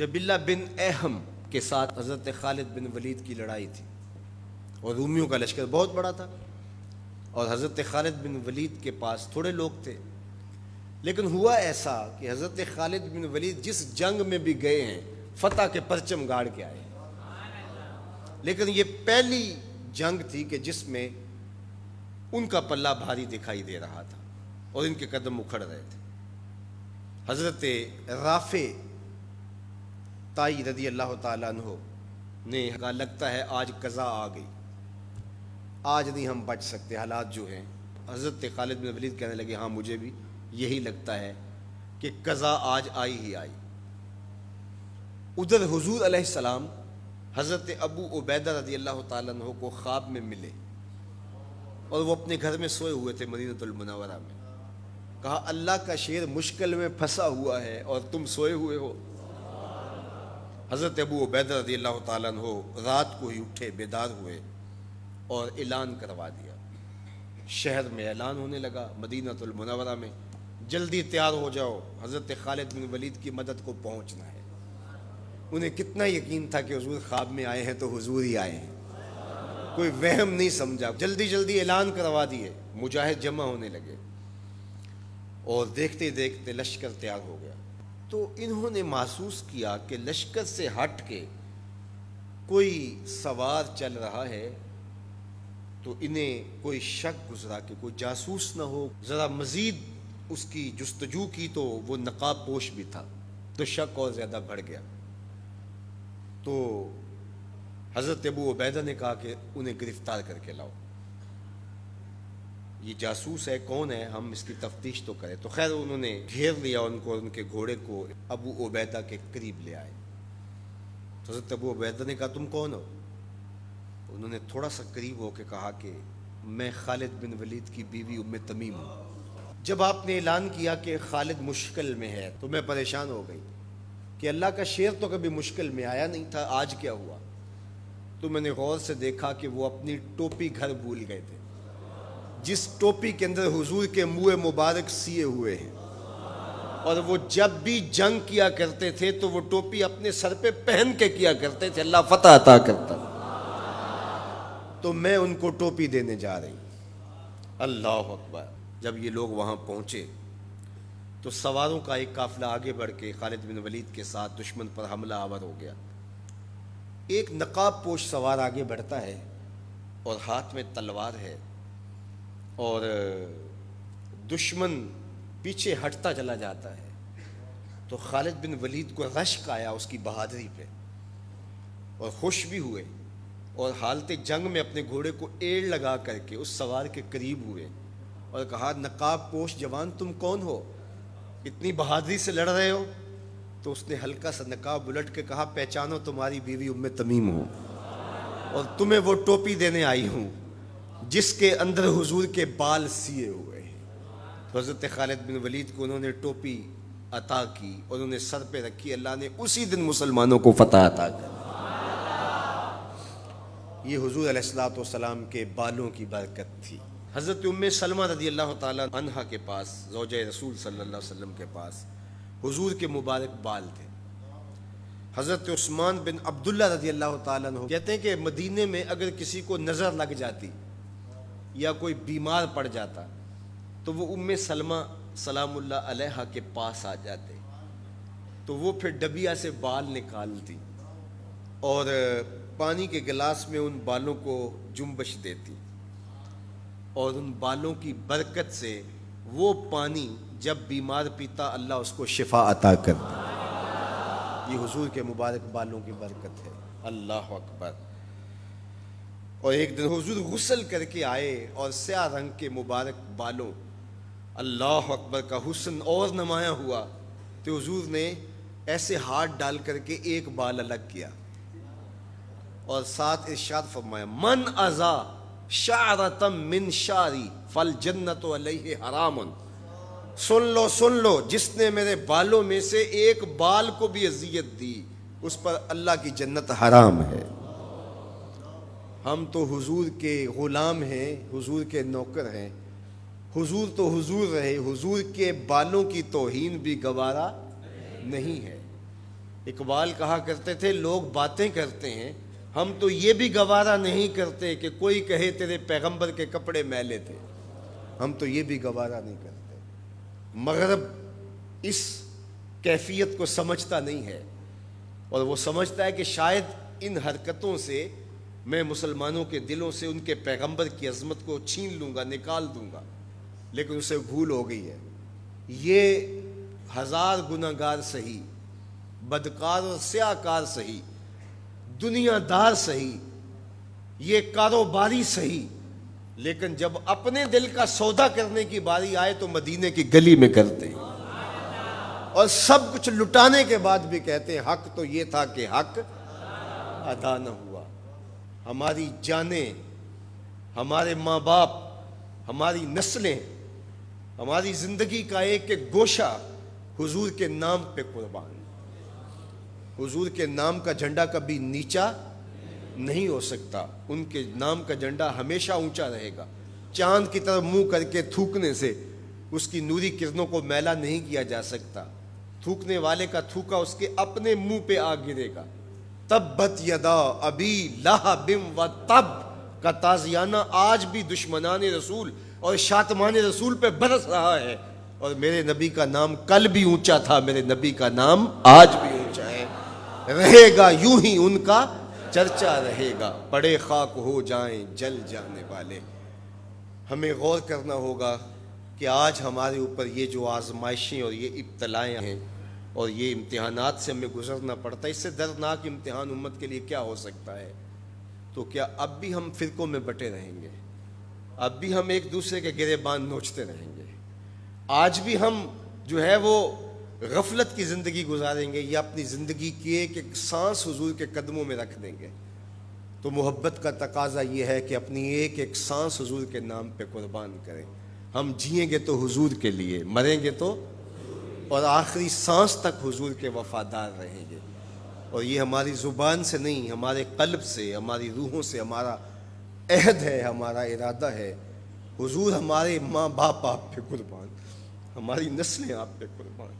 جبلہ بن اہم کے ساتھ حضرت خالد بن ولید کی لڑائی تھی اور رومیوں کا لشکر بہت بڑا تھا اور حضرت خالد بن ولید کے پاس تھوڑے لوگ تھے. لیکن ہوا ایسا کہ حضرت خالد بن ولید جس جنگ میں بھی گئے ہیں فتح کے پرچم گاڑ کے آئے, لیکن یہ پہلی جنگ تھی کہ جس میں ان کا پلہ بھاری دکھائی دے رہا تھا اور ان کے قدم اکھڑ رہے تھے. حضرت رافع تائی رضی اللہ تعالیٰ عنہ نے کہا لگتا ہے آج قضا آ گئی, آج نہیں ہم بچ سکتے حالات جو ہیں. حضرت خالد بن ولید کہنے لگے ہاں مجھے بھی یہی لگتا ہے کہ قضا آج آئی ہی آئی. ادھر حضور علیہ السلام حضرت ابو عبیدہ رضی اللہ تعالیٰ عنہ کو خواب میں ملے اور وہ اپنے گھر میں سوئے ہوئے تھے مدینہ المنورہ میں. کہا اللہ کا شیر مشکل میں پھنسا ہوا ہے اور تم سوئے ہوئے ہو. حضرت ابو عبیدہ رضی اللہ تعالیٰ عنہ رات کو ہی اٹھے, بیدار ہوئے اور اعلان کروا دیا. شہر میں اعلان ہونے لگا مدینہ المنورہ میں, جلدی تیار ہو جاؤ, حضرت خالد بن ولید کی مدد کو پہنچنا ہے. انہیں کتنا یقین تھا کہ حضور خواب میں آئے ہیں تو حضور ہی آئے ہیں, کوئی وہم نہیں سمجھا. جلدی جلدی اعلان کروا دیے, مجاہد جمع ہونے لگے اور دیکھتے دیکھتے لشکر تیار ہو گیا. تو انہوں نے محسوس کیا کہ لشکر سے ہٹ کے کوئی سوار چل رہا ہے, تو انہیں کوئی شک گزرا کہ کوئی جاسوس نہ ہو. ذرا مزید اس کی جستجو کی تو وہ نقاب پوش بھی تھا, تو شک اور زیادہ بڑھ گیا. تو حضرت ابو عبیدہ نے کہا کہ انہیں گرفتار کر کے لاؤ, یہ جاسوس ہے, کون ہے, ہم اس کی تفتیش تو کریں. تو خیر انہوں نے گھیر لیا ان کو, ان کے گھوڑے کو ابو عبیدہ کے قریب لے آئے. تو حضرت ابو عبیدہ نے کہا تم کون ہو؟ انہوں نے تھوڑا سا قریب ہو کے کہا کہ میں خالد بن ولید کی بیوی ام تمیم ہوں. جب آپ نے اعلان کیا کہ خالد مشکل میں ہے تو میں پریشان ہو گئی کہ اللہ کا شیر تو کبھی مشکل میں آیا نہیں تھا, آج کیا ہوا؟ تو میں نے غور سے دیکھا کہ وہ اپنی ٹوپی گھر بھول گئے تھے, جس ٹوپی کے اندر حضور کے منہ مبارک سیے ہوئے ہیں, اور وہ جب بھی جنگ کیا کرتے تھے تو وہ ٹوپی اپنے سر پہ پہن کے کیا کرتے تھے, اللہ فتح عطا کرتا. تو میں ان کو ٹوپی دینے جا رہی. اللہ اکبر. جب یہ لوگ وہاں پہنچے تو سواروں کا ایک قافلہ آگے بڑھ کے خالد بن ولید کے ساتھ دشمن پر حملہ آور ہو گیا. ایک نقاب پوش سوار آگے بڑھتا ہے اور ہاتھ میں تلوار ہے, اور دشمن پیچھے ہٹتا چلا جاتا ہے. تو خالد بن ولید کو رشک آیا اس کی بہادری پہ, اور خوش بھی ہوئے, اور حالت جنگ میں اپنے گھوڑے کو ایڑ لگا کر کے اس سوار کے قریب ہوئے اور کہا نقاب پوش جوان تم کون ہو, اتنی بہادری سے لڑ رہے ہو؟ تو اس نے ہلکا سا نقاب الٹ کے کہا پہچانو تمہاری بیوی ام تمیم ہوں, اور تمہیں وہ ٹوپی دینے آئی ہوں جس کے اندر حضور کے بال سیے ہوئے ہیں. تو حضرت خالد بن ولید کو انہوں نے ٹوپی عطا کی اور انہیں سر پہ رکھی. اللہ نے اسی دن مسلمانوں کو فتح عطا کر. یہ حضور علیہ الصلوۃ والسلام کے بالوں کی برکت تھی. حضرت ام سلمہ رضی اللہ تعالیٰ عنہا کے پاس, زوجہ رسول صلی اللہ علیہ وسلم کے پاس حضور کے مبارک بال تھے. حضرت عثمان بن عبداللہ رضی اللہ تعالیٰ عنہ کہتے ہیں کہ مدینے میں اگر کسی کو نظر لگ جاتی یا کوئی بیمار پڑ جاتا تو وہ ام سلمہ سلام اللہ علیہا کے پاس آ جاتے, تو وہ پھر ڈبیا سے بال نکالتی اور پانی کے گلاس میں ان بالوں کو جنبش دیتی, اور ان بالوں کی برکت سے وہ پانی جب بیمار پیتا اللہ اس کو شفا عطا کرتا. یہ حضور کے مبارک بالوں کی برکت ہے. اللہ اکبر. اور ایک دن حضور غسل کر کے آئے اور سیاہ رنگ کے مبارک بالوں, اللہ اکبر, کا حسن اور نمایاں ہوا. تو حضور نے ایسے ہاتھ ڈال کر کے ایک بال الگ کیا اور ساتھ ارشاد فرمایا من ازا شعرتم من شعری فالجنت علیہ حرام. سن لو جس نے میرے بالوں میں سے ایک بال کو بھی اذیت دی اس پر اللہ کی جنت حرام ہے. ہم تو حضور کے غلام ہیں, حضور کے نوکر ہیں. حضور تو حضور رہے, حضور کے بالوں کی توہین بھی گوارا نہیں ہے. اقبال کہا کرتے تھے لوگ باتیں کرتے ہیں، ہم تو یہ بھی گوارا نہیں کرتے کہ کوئی کہے تیرے پیغمبر کے کپڑے میلے تھے، ہم تو یہ بھی گوارا نہیں کرتے۔ مغرب اس کیفیت کو سمجھتا نہیں ہے، اور وہ سمجھتا ہے کہ شاید ان حرکتوں سے میں مسلمانوں کے دلوں سے ان کے پیغمبر کی عظمت کو چھین لوں گا، نکال دوں گا، لیکن اسے بھول ہو گئی ہے۔ یہ ہزار گناہگار سہی، بدکار اور سیاہ کار سہی، دنیا دار سہی، یہ کاروباری سہی، لیکن جب اپنے دل کا سودا کرنے کی باری آئے تو مدینے کی گلی میں کرتے ہیں، اور سب کچھ لٹانے کے بعد بھی کہتے ہیں حق تو یہ تھا کہ حق ادا نہ ہوا۔ ہماری جانیں، ہمارے ماں باپ، ہماری نسلیں، ہماری زندگی کا ایک ایک گوشہ حضور کے نام پہ قربان۔ حضور کے نام کا جھنڈا کبھی نیچا نہیں ہو سکتا، ان کے نام کا جھنڈا ہمیشہ اونچا رہے گا۔ چاند کی طرف منہ کر کے تھوکنے سے اس کی نوری کرنوں کو میلا نہیں کیا جا سکتا، تھوکنے والے کا تھوکا اس کے اپنے منہ پہ آ گرے گا۔ تبت یدا ابی لہب و تب کا تازیانہ آج بھی دشمنان رسول اور شاتمان رسول پہ برس رہا ہے، اور میرے نبی کا نام کل بھی اونچا تھا، میرے نبی کا نام آج بھی اونچا ہے، رہے گا یوں ہی ان کا چرچا رہے گا، پڑے خاک ہو جائیں جل جانے والے۔ ہمیں غور کرنا ہوگا کہ آج ہمارے اوپر یہ جو آزمائشیں اور یہ ابتلائیں ہیں اور یہ امتحانات سے ہمیں گزرنا پڑتا ہے، اس سے دردناک امتحان امت کے لیے کیا ہو سکتا ہے؟ تو کیا اب بھی ہم فرقوں میں بٹے رہیں گے؟ اب بھی ہم ایک دوسرے کے گریبان نوچتے رہیں گے؟ آج بھی ہم جو ہے وہ غفلت کی زندگی گزاریں گے، یا اپنی زندگی کی ایک ایک سانس حضور کے قدموں میں رکھ دیں گے؟ تو محبت کا تقاضا یہ ہے کہ اپنی ایک ایک سانس حضور کے نام پہ قربان کریں۔ ہم جئیں گے تو حضور کے لیے، مریں گے تو، اور آخری سانس تک حضور کے وفادار رہیں گے۔ اور یہ ہماری زبان سے نہیں، ہمارے قلب سے، ہماری روحوں سے ہمارا عہد ہے، ہمارا ارادہ ہے۔ حضور ہمارے ماں باپ آپ پہ قربان، ہماری نسلیں آپ پہ قربان۔